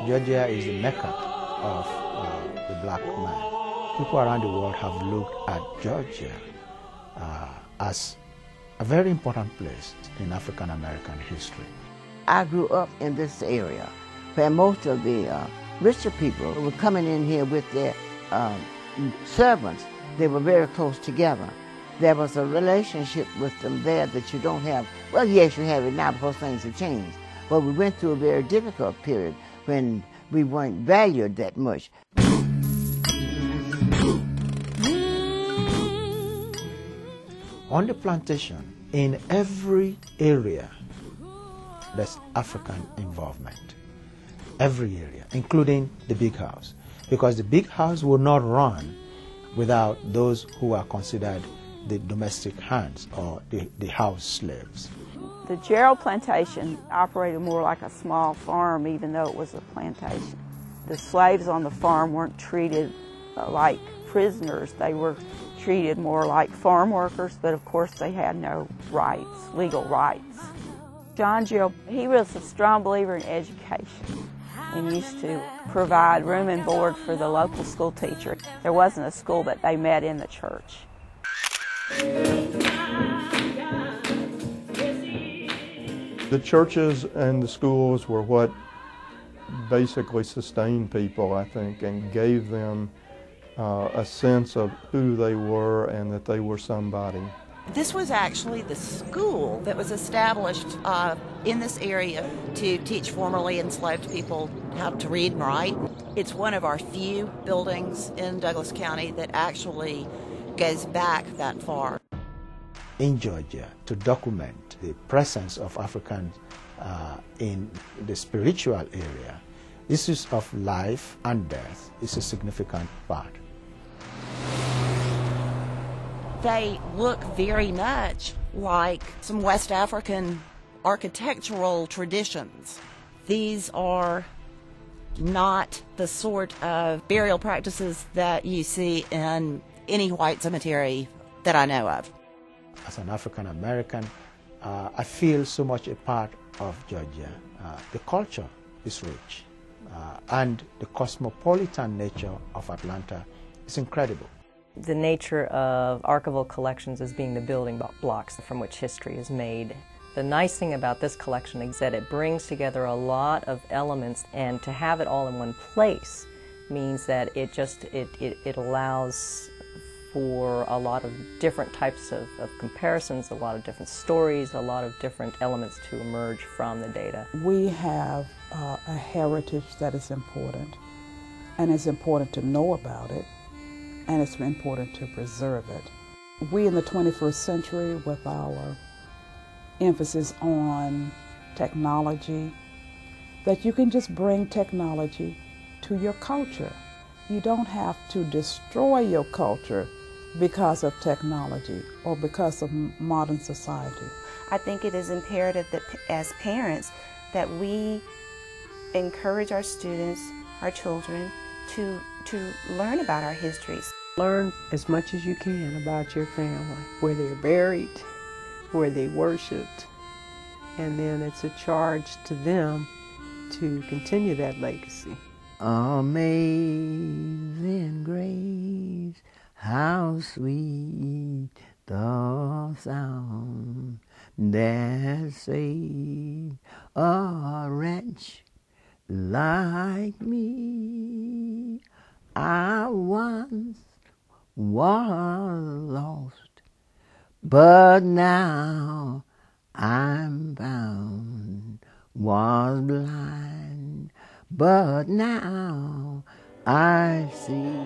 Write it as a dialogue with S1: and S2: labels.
S1: Georgia is the mecca of the black man. People around the world have looked at Georgia as a very important place in African American history.
S2: I grew up in this area where most of the richer people were coming in here with their servants. They were very close together. There was a relationship with them there that you don't have. Well, yes, you have it now because things have changed. But we went through a very difficult period when we weren't valued that much.
S1: On the plantation, in every area, there's African involvement. Every area, including the big house. Because the big house will not run without those who are considered the domestic hands or the house slaves.
S3: The Gerald plantation operated more like a small farm, even though it was a plantation. The slaves on the farm weren't treated like prisoners. They were treated more like farm workers, but of course they had no rights, legal rights. John Gerald, he was a strong believer in education and used to provide room and board for the local school teacher. There wasn't a school, but they met in the church.
S4: The churches and the schools were what basically sustained people, I think, and gave them a sense of who they were and that they were somebody.
S5: This was actually the school that was established in this area to teach formerly enslaved people how to read and write. It's one of our few buildings in Douglas County that actually goes back that far.
S1: In Georgia, to document the presence of Africans in the spiritual area, issues of life and death is a significant part.
S5: They look very much like some West African architectural traditions. These are not the sort of burial practices that you see in any white cemetery that I know of.
S1: As an African American, I feel so much a part of Georgia. The culture is rich, and the cosmopolitan nature of Atlanta is incredible.
S6: The nature of archival collections as being the building blocks from which history is made. The nice thing about this collection is that it brings together a lot of elements, and to have it all in one place means that it allows for a lot of different types of comparisons, a lot of different stories, a lot of different elements to emerge from the data.
S7: We have a heritage that is important, and it's important to know about it, and it's important to preserve it. We in the 21st century, with our emphasis on technology, that you can just bring technology to your culture. You don't have to destroy your culture because of technology or because of modern society.
S8: I think it is imperative that as parents that we encourage our students, our children, to learn about our histories.
S9: Learn as much as you can about your family, where they're buried, where they worshiped, and then it's a charge to them to continue that legacy.
S2: Amazing grace, how sweet the sound that saved a wretch like me. I once was lost, but now I'm found. Was blind, but now I see.